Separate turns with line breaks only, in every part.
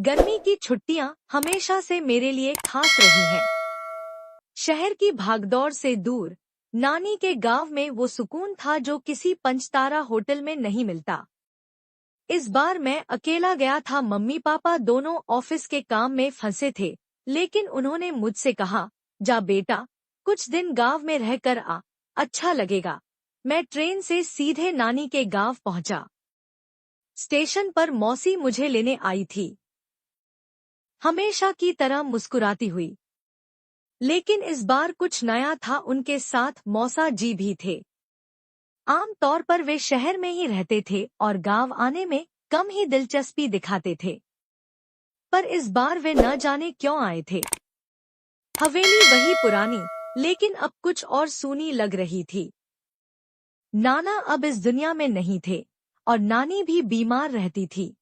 गर्मी की छुट्टियां हमेशा से मेरे लिए खास रही हैं। शहर की भागदौड़ से दूर नानी के गांव में वो सुकून था जो किसी पंचतारा होटल में नहीं मिलता। इस बार मैं अकेला गया था। मम्मी पापा दोनों ऑफिस के काम में फंसे थे, लेकिन उन्होंने मुझसे कहा, जा बेटा, कुछ दिन गांव में रहकर आ, अच्छा लगेगा। मैं ट्रेन से सीधे नानी के गांव पहुंचा। स्टेशन पर मौसी मुझे लेने आई थी, हमेशा की तरह मुस्कुराती हुई। लेकिन इस बार कुछ नया था। उनके साथ मौसा जी भी थे। आम तौर पर वे शहर में ही रहते थे और गांव आने में कम ही दिलचस्पी दिखाते थे, पर इस बार वे न जाने क्यों आए थे। हवेली वही पुरानी, लेकिन अब कुछ और सूनी लग रही थी। नाना अब इस दुनिया में नहीं थे और नानी भी बीमार रहती थी।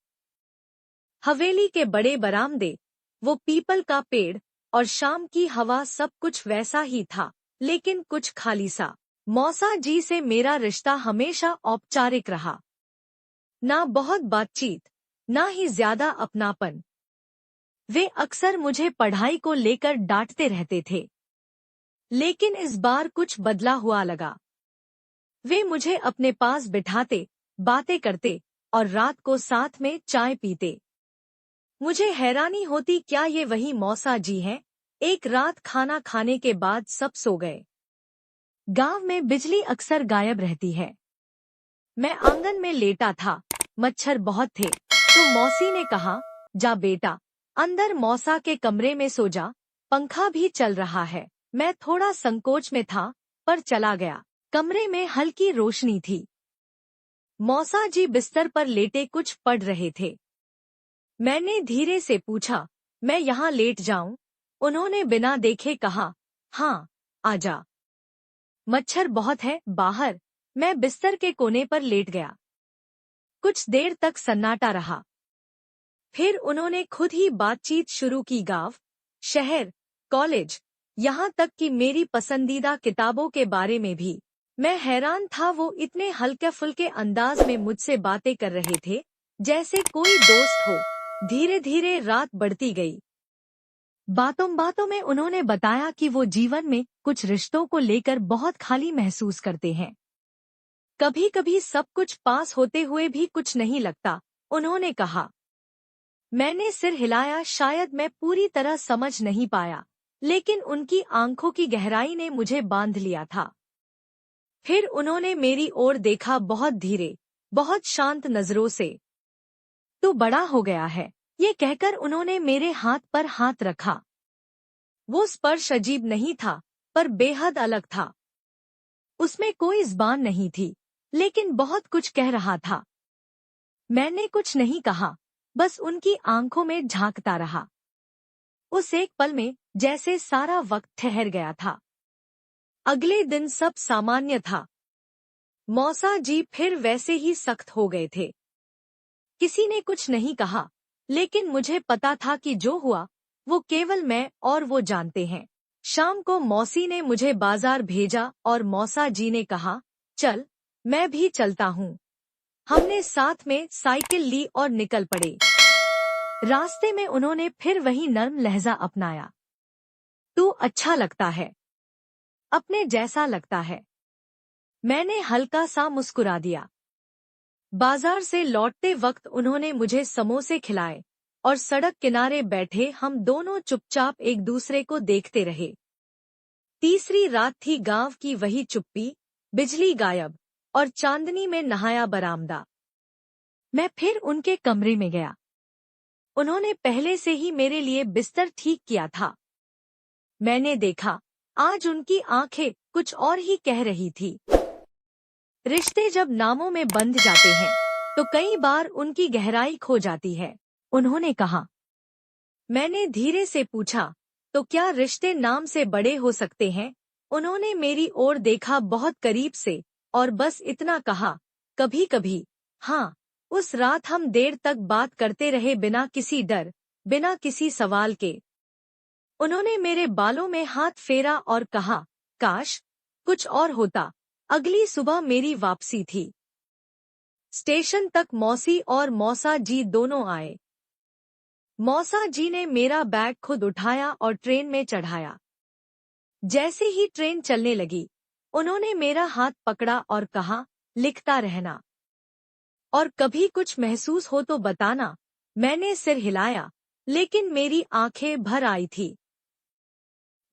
हवेली के बड़े बरामदे, वो पीपल का पेड़ और शाम की हवा, सब कुछ वैसा ही था, लेकिन कुछ खाली सा। मौसा जी से मेरा रिश्ता हमेशा औपचारिक रहा। ना बहुत बातचीत, ना ही ज्यादा अपनापन। वे अक्सर मुझे पढ़ाई को लेकर डांटते रहते थे, लेकिन इस बार कुछ बदला हुआ लगा। वे मुझे अपने पास बिठाते, बातें करते और रात को साथ में चाय पीते। मुझे हैरानी होती, क्या ये वही मौसा जी हैं? एक रात खाना खाने के बाद सब सो गए। गांव में बिजली अक्सर गायब रहती है। मैं आंगन में लेटा था, मच्छर बहुत थे, तो मौसी ने कहा, जा बेटा, अंदर मौसा के कमरे में सो जा, पंखा भी चल रहा है। मैं थोड़ा संकोच में था, पर चला गया। कमरे में हल्की रोशनी थी। मौसा जी बिस्तर पर लेटे कुछ पढ़ रहे थे। मैंने धीरे से पूछा, मैं यहाँ लेट जाऊं? उन्होंने बिना देखे कहा, हाँ, आजा। मच्छर बहुत है बाहर। मैं बिस्तर के कोने पर लेट गया। कुछ देर तक सन्नाटा रहा। फिर उन्होंने खुद ही बातचीत शुरू की। गांव, शहर, कॉलेज, यहाँ तक कि मेरी पसंदीदा किताबों के बारे में भी। मैं हैरान था, वो इतने हल्के फुल्के अंदाज में मुझसे बातें कर रहे थे, जैसे कोई दोस्त हो। धीरे धीरे रात बढ़ती गई। बातों बातों में उन्होंने बताया कि वो जीवन में कुछ रिश्तों को लेकर बहुत खाली महसूस करते हैं। कभी कभी सब कुछ पास होते हुए भी कुछ नहीं लगता, उन्होंने कहा। मैंने सिर हिलाया। शायद मैं पूरी तरह समझ नहीं पाया, लेकिन उनकी आंखों की गहराई ने मुझे बांध लिया था। फिर उन्होंने मेरी ओर देखा, बहुत धीरे, बहुत शांत नजरों से। तू बड़ा हो गया है, ये कहकर उन्होंने मेरे हाथ पर हाथ रखा। वो स्पर्श अजीब नहीं था, पर बेहद अलग था। उसमें कोई ज़बान नहीं थी, लेकिन बहुत कुछ कह रहा था। मैंने कुछ नहीं कहा, बस उनकी आंखों में झांकता रहा। उस एक पल में जैसे सारा वक्त ठहर गया था। अगले दिन सब सामान्य था। मौसा जी फिर वैसे ही सख्त हो गए थे। किसी ने कुछ नहीं कहा, लेकिन मुझे पता था कि जो हुआ वो केवल मैं और वो जानते हैं। शाम को मौसी ने मुझे बाजार भेजा और मौसा जी ने कहा, चल, मैं भी चलता हूँ। हमने साथ में साइकिल ली और निकल पड़े। रास्ते में उन्होंने फिर वही नर्म लहजा अपनाया। तू अच्छा लगता है, अपने जैसा लगता है। मैंने हल्का सा मुस्कुरा दिया। बाजार से लौटते वक्त उन्होंने मुझे समोसे खिलाए और सड़क किनारे बैठे हम दोनों चुपचाप एक दूसरे को देखते रहे। तीसरी रात थी। गांव की वही चुप्पी, बिजली गायब और चांदनी में नहाया बरामदा। मैं फिर उनके कमरे में गया। उन्होंने पहले से ही मेरे लिए बिस्तर ठीक किया था। मैंने देखा, आज उनकी आंखें कुछ और ही कह रही थी। रिश्ते जब नामों में बंध जाते हैं, तो कई बार उनकी गहराई खो जाती है, उन्होंने कहा। मैंने धीरे से पूछा, तो क्या रिश्ते नाम से बड़े हो सकते हैं? उन्होंने मेरी ओर देखा बहुत करीब से और बस इतना कहा, कभी कभी, हाँ। उस रात हम देर तक बात करते रहे, बिना किसी डर, बिना किसी सवाल के। उन्होंने मेरे बालों में हाथ फेरा और कहा, काश कुछ और होता। अगली सुबह मेरी वापसी थी। स्टेशन तक मौसी और मौसा जी दोनों आए। मौसा जी ने मेरा बैग खुद उठाया और ट्रेन में चढ़ाया। जैसे ही ट्रेन चलने लगी, उन्होंने मेरा हाथ पकड़ा और कहा, लिखता रहना। और कभी कुछ महसूस हो तो बताना। मैंने सिर हिलाया, लेकिन मेरी आंखें भर आई थी।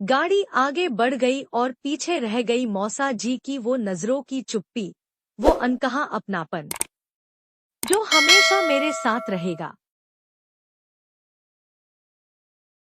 गाड़ी आगे बढ़ गई और पीछे रह गई मौसा जी की वो नजरों की चुप्पी, वो अनकहा अपनापन जो हमेशा मेरे साथ रहेगा।